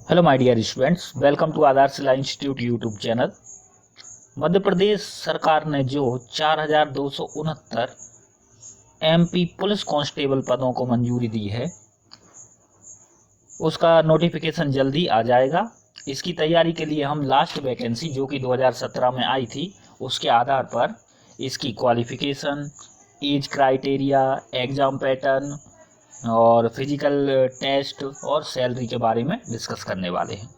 Hello my dear students, welcome to Adarsh institute YouTube channel. Madhya Pradesh सरकार ने जो 4269 एमपी पुलिस कांस्टेबल पदों को मंजूरी दी है, उसका नोटिफिकेशन जल्दी आ जाएगा। इसकी तैयारी के लिए हम लास्ट वैकेंसी जो कि 2017 में आई थी, उसके आधार पर इसकी qualification, age criteria, exam pattern और फिजिकल टेस्ट और सैलरी के बारे में डिस्कस करने वाले हैं।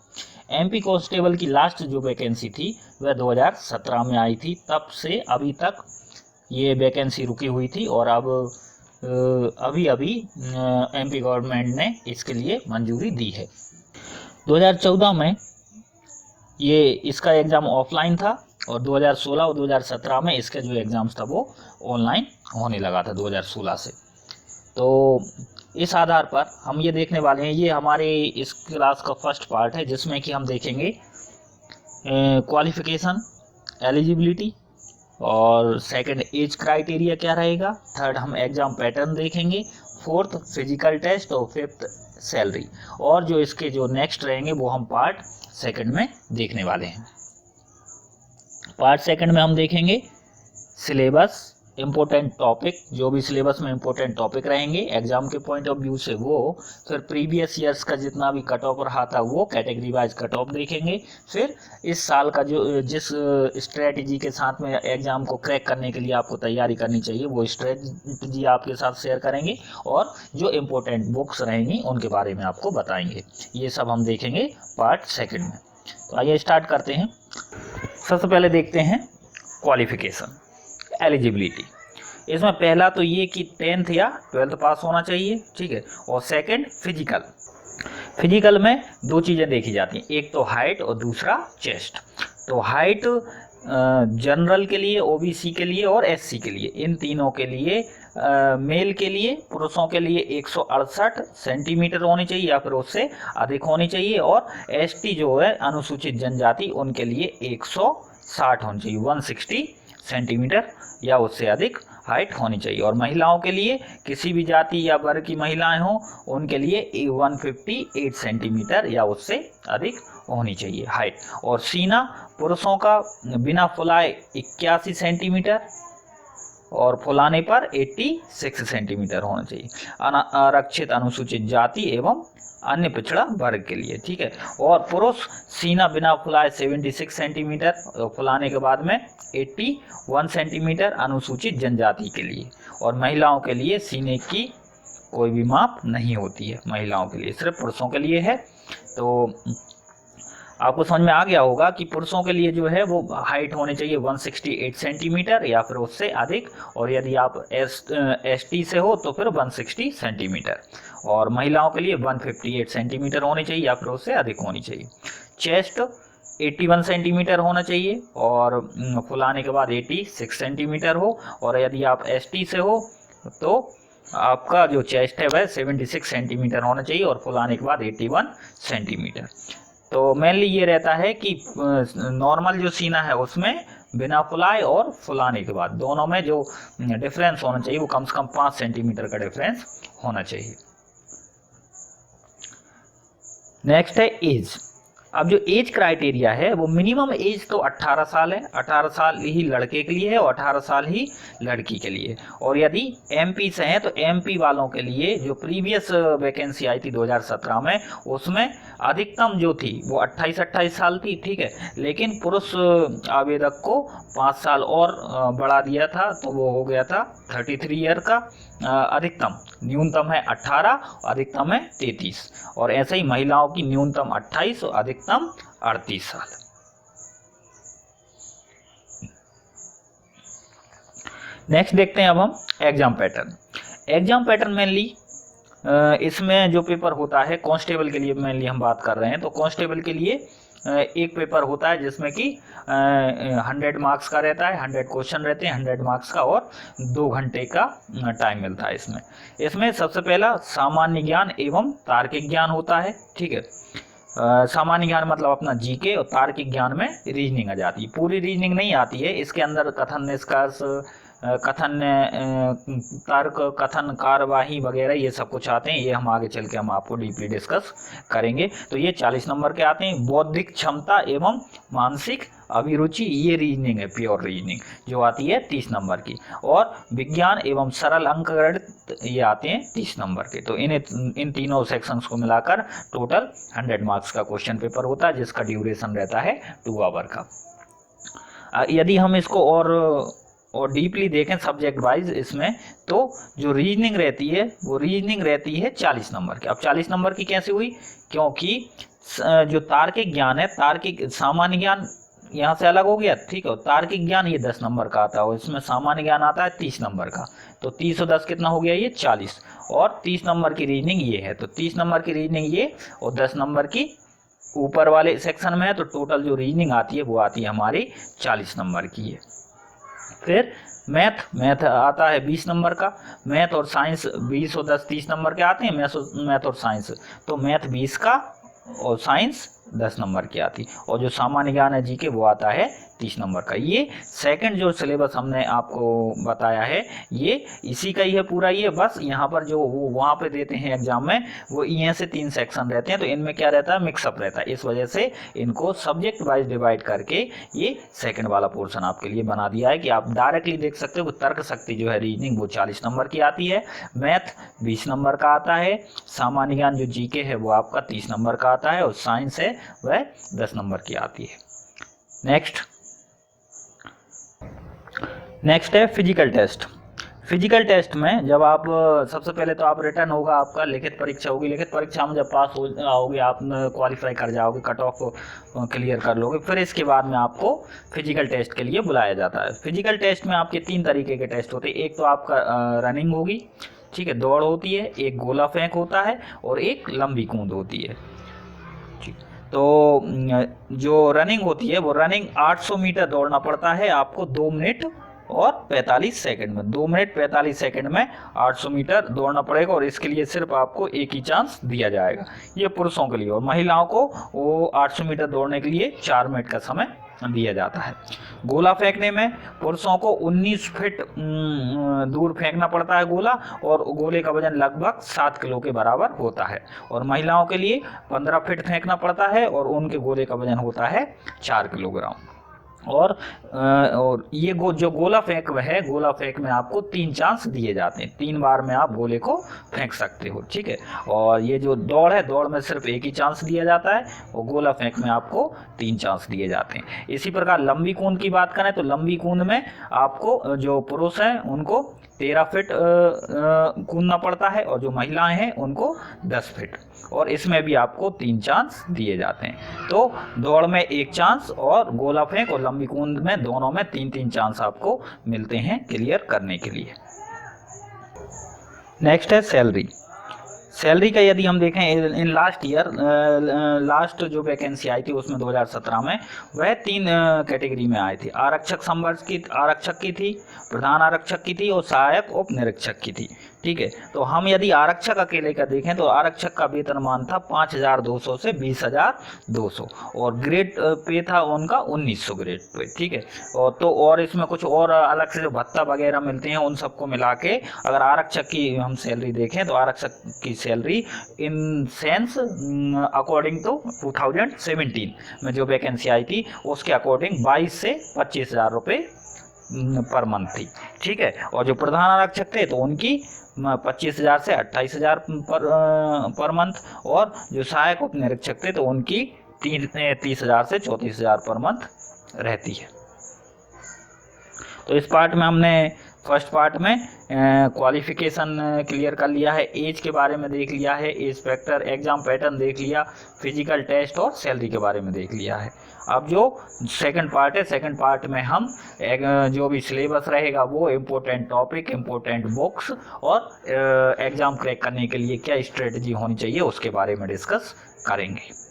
एमपी कांस्टेबल की लास्ट जो वैकेंसी थी वह 2017 में आई थी। तब से अभी तक ये वैकेंसी रुकी हुई थी और अब अभी एमपी गवर्नमेंट ने इसके लिए मंजूरी दी है। 2014 में ये इसका एग्ज़ाम ऑफलाइन था और 2016 और 2017 में इसके जो एग्ज़ाम्स था वो ऑनलाइन होने लगा था 2016 से। तो इस आधार पर हम ये देखने वाले हैं, ये हमारे इस क्लास का फर्स्ट पार्ट है जिसमें कि हम देखेंगे क्वालिफिकेशन, एलिजिबिलिटी और सेकंड एज क्राइटेरिया क्या रहेगा, थर्ड हम एग्ज़ाम पैटर्न देखेंगे, फोर्थ फिजिकल टेस्ट और फिफ्थ सैलरी। और जो इसके जो नेक्स्ट रहेंगे वो हम पार्ट सेकंड में देखने वाले हैं। पार्ट सेकंड में हम देखेंगे सिलेबस, इम्पोर्टेंट टॉपिक, जो भी सिलेबस में इम्पोर्टेंट टॉपिक रहेंगे एग्जाम के पॉइंट ऑफ व्यू से वो, फिर प्रीवियस ईयर्स का जितना भी कट ऑफ रहा था वो कैटेगरी वाइज कट ऑफ देखेंगे, फिर इस साल का जो जिस स्ट्रेटजी के साथ में एग्जाम को क्रैक करने के लिए आपको तैयारी करनी चाहिए वो स्ट्रेटजी आपके साथ शेयर करेंगे और जो इम्पोर्टेंट बुक्स रहेंगी उनके बारे में आपको बताएंगे। ये सब हम देखेंगे पार्ट सेकेंड में। तो आइए स्टार्ट करते हैं। सबसे पहले देखते हैं क्वालिफिकेशन, एलिजिबिलिटी। इसमें पहला तो ये कि 10th या 12th पास होना चाहिए, ठीक है। और सेकंड फिजिकल में दो चीज़ें देखी जाती हैं, एक तो हाइट और दूसरा चेस्ट। तो हाइट जनरल के लिए, ओबीसी के लिए और एससी के लिए, इन तीनों के लिए मेल के लिए, पुरुषों के लिए 168 सेंटीमीटर होनी चाहिए या फिर उससे अधिक होनी चाहिए, और एसटी जो है अनुसूचित जनजाति उनके लिए 160 होनी चाहिए, 160 सेंटीमीटर या उससे अधिक हाइट होनी चाहिए। और महिलाओं के लिए किसी भी जाति या वर्ग की महिलाएं हों उनके लिए 158 सेंटीमीटर या उससे अधिक होनी चाहिए हाइट। और सीना पुरुषों का बिना फुलाए 81 सेंटीमीटर और फुलाने पर 86 सेंटीमीटर होना चाहिए, आरक्षित अनुसूचित जाति एवं अन्य पिछड़ा वर्ग के लिए, ठीक है। और पुरुष सीना बिना फुलाए 76 सेंटीमीटर, फुलाने के बाद में 81 सेंटीमीटर अनुसूचित जनजाति के लिए। और महिलाओं के लिए सीने की कोई भी माप नहीं होती है, महिलाओं के लिए, सिर्फ पुरुषों के लिए है। तो आपको समझ में आ गया होगा कि पुरुषों के लिए जो है वो हाइट होनी चाहिए 168 सेंटीमीटर या फिर उससे अधिक, और यदि आप एसटी से हो तो फिर 160 सेंटीमीटर, और महिलाओं के लिए 158 सेंटीमीटर होनी चाहिए या फिर उससे अधिक होनी चाहिए। चेस्ट 81 सेंटीमीटर होना चाहिए और फुलाने के बाद 86 सेंटीमीटर हो, और यदि आप एसटी से हो तो आपका जो चेस्ट है वह 76 सेंटीमीटर होना चाहिए और फुलाने के बाद 81 सेंटीमीटर। तो मेनली ये रहता है कि नॉर्मल जो सीना है उसमें बिना फुलाए और फुलाने के बाद दोनों में जो डिफरेंस होना चाहिए वो कम से कम 5 सेंटीमीटर का डिफरेंस होना चाहिए। नेक्स्ट है एज। अब जो एज क्राइटेरिया है वो मिनिमम एज तो 18 साल है, 18 साल ही लड़के के लिए है और 18 साल ही लड़की के लिए। और यदि एमपी से हैं तो एमपी वालों के लिए जो प्रीवियस वैकेंसी आई थी 2017 में, उसमें अधिकतम जो थी वो 28 साल थी, ठीक है। लेकिन पुरुष आवेदक को 5 साल और बढ़ा दिया था, तो वो हो गया था 33 ईयर का। अधिकतम, न्यूनतम है 18, अधिकतम है 33, और ऐसे ही महिलाओं की न्यूनतम 28 और अधिकतम 38 साल। नेक्स्ट देखते हैं अब हम exam pattern. Exam pattern mainly इसमें जो पेपर होता है कांस्टेबल के लिए मेनली हम बात कर रहे हैं, तो कांस्टेबल के लिए एक पेपर होता है जिसमें कि 100 मार्क्स का रहता है, 100 क्वेश्चन रहते हैं 100 मार्क्स का, और 2 घंटे का टाइम मिलता है इसमें सबसे पहला सामान्य ज्ञान एवं तार्किक ज्ञान होता है, ठीक है। सामान्य ज्ञान मतलब अपना जीके, और तार्किक ज्ञान में रीजनिंग आ जाती है। पूरी रीजनिंग नहीं आती है, इसके अंदर कथन निष्कर्ष, कथन, तर्क, कथन, कार्यवाही वगैरह ये सब कुछ आते हैं। ये हम आगे चल के हम आपको डीपली डिस्कस करेंगे। तो ये 40 नंबर के आते हैं। बौद्धिक क्षमता एवं मानसिक अभिरुचि, ये रीजनिंग है, प्योर रीजनिंग, जो आती है 30 नंबर की। और विज्ञान एवं सरल अंकगणित, ये आते हैं 30 नंबर के। तो इन तीनों सेक्शंस को मिलाकर टोटल 100 मार्क्स का क्वेश्चन पेपर होता है, जिसका ड्यूरेशन रहता है 2 आवर का। यदि हम इसको और डीपली देखें सब्जेक्ट वाइज इसमें, तो जो रीजनिंग रहती है वो रीजनिंग रहती है 40 नंबर की। अब 40 नंबर की कैसे हुई? क्योंकि जो तार्किक ज्ञान है, तार्किक सामान्य ज्ञान यहाँ से अलग हो गया, ठीक है। तार्किक ज्ञान ये 10 नंबर का आता है, और इसमें सामान्य ज्ञान आता है 30 नंबर का। तो 30 और 10 कितना हो गया? ये 40। और 30 नंबर की रीजनिंग ये है, तो 30 नंबर की रीजनिंग ये, और 10 नंबर की ऊपर वाले सेक्शन में है। तो टोटल जो रीजनिंग आती है वो आती है हमारी 40 नंबर की है। फिर मैथ आता है 20 नंबर का। मैथ और साइंस 20 और 10 30 नंबर के आते हैं, मैथ और साइंस। तो मैथ 20 का और साइंस 10 नंबर की आती। और जो सामान्य ज्ञान है जीके वो आता है 30 नंबर का। ये सेकंड जो सिलेबस हमने आपको बताया है ये इसी का ही है पूरा। ये बस यहाँ पर जो वो वहाँ पे देते हैं एग्जाम में, वो ये से 3 सेक्शन रहते हैं, तो इनमें क्या रहता है? मिक्सअप रहता है। इस वजह से इनको सब्जेक्ट वाइज डिवाइड करके ये सेकंड वाला पोर्शन आपके लिए बना दिया है कि आप डायरेक्टली देख सकते हो। तर्क शक्ति जो है रीजनिंग वो 40 नंबर की आती है, मैथ 20 नंबर का आता है, सामान्य ज्ञान जो जीके है वो आपका 30 नंबर का आता है, और साइंस है वह 10 नंबर की आती है। नेक्स्ट है फिजिकल टेस्ट। फिजिकल टेस्ट में जब आप सबसे पहले तो आप रिटर्न होगा, आपका लिखित परीक्षा होगी। लिखित परीक्षा में जब पास हो जाओगे, आप क्वालिफाई कर जाओगे, कट ऑफ क्लियर कर लोगे, फिर इसके बाद में आपको फिजिकल टेस्ट के लिए बुलाया जाता है। फिजिकल टेस्ट में आपके 3 तरीके के टेस्ट होते हैं। एक तो आपका रनिंग होगी, ठीक है, दौड़ होती है, एक गोला फेंक होता है, और एक लंबी कूद होती है। तो जो रनिंग होती है वो रनिंग 800 मीटर दौड़ना पड़ता है आपको 2 मिनट और 45 सेकंड में। 2 मिनट 45 सेकंड में 800 मीटर दौड़ना पड़ेगा, और इसके लिए सिर्फ आपको एक ही चांस दिया जाएगा। ये पुरुषों के लिए, और महिलाओं को वो 800 मीटर दौड़ने के लिए 4 मिनट का समय दिया जाता है। गोला फेंकने में पुरुषों को 19 फीट दूर फेंकना पड़ता है गोला, और गोले का वजन लगभग 7 किलो के बराबर होता है। और महिलाओं के लिए 15 फीट फेंकना पड़ता है, और उनके गोले का वजन होता है 4 किलोग्राम। और ये जो गोला फेंक है, गोला फेंक में आपको 3 चांस दिए जाते हैं। 3 बार में आप गोले को फेंक सकते हो, ठीक है। और ये जो दौड़ है, दौड़ में सिर्फ एक ही चांस दिया जाता है, और गोला फेंक में आपको 3 चांस दिए जाते हैं। इसी प्रकार लंबी कूद की बात करें तो लंबी कूद में आपको जो पुरुष हैं उनको 13 फीट कूदना पड़ता है, और जो महिलाएं हैं उनको 10 फीट, और इसमें भी आपको 3 चांस दिए जाते हैं। तो दौड़ में 1 चांस, और गोला फेंक और लंबी कूद में दोनों में 3-3 चांस आपको मिलते हैं क्लियर करने के लिए। नेक्स्ट है सैलरी। सैलरी का यदि हम देखें इन लास्ट ईयर, लास्ट जो वैकेंसी आई थी उसमें 2017 में वह 3 कैटेगरी में आई थी। आरक्षक संवर्ग की, आरक्षक की थी, प्रधान आरक्षक की थी, और सहायक उप निरीक्षक की थी, ठीक है। तो हम यदि आरक्षक अकेले का देखें तो आरक्षक का वेतनमान था 5200 से 20200, और ग्रेड पे था उनका 1900 ग्रेड पे, ठीक है। और इसमें कुछ और अलग से जो भत्ता वगैरह मिलते हैं उन सबको मिला के अगर आरक्षक की हम सैलरी देखें तो आरक्षक की salary in sense according to 2017 में जो वैकेंसी आई थी उसके अकॉर्डिंग 22 से 25,000 रुपये पर मंथ थी, ठीक है। और जो प्रधान आरक्षक थे तो उनकी 25,000 से 28,000 पर मंथ, और जो सहायक उप निरीक्षक थे तो उनकी 30,000 से 34,000 पर मंथ रहती है। तो इस पार्ट में हमने फर्स्ट पार्ट में क्वालिफिकेशन क्लियर कर लिया है, एज के बारे में देख लिया है, एज फैक्टर, एग्जाम पैटर्न देख लिया, फिजिकल टेस्ट और सैलरी के बारे में देख लिया है। अब जो सेकंड पार्ट है, सेकंड पार्ट में हम जो भी सिलेबस रहेगा वो इम्पोर्टेंट टॉपिक, इम्पोर्टेंट बुक्स और एग्जाम क्रैक करने के लिए क्या स्ट्रेटजी होनी चाहिए उसके बारे में डिस्कस करेंगे।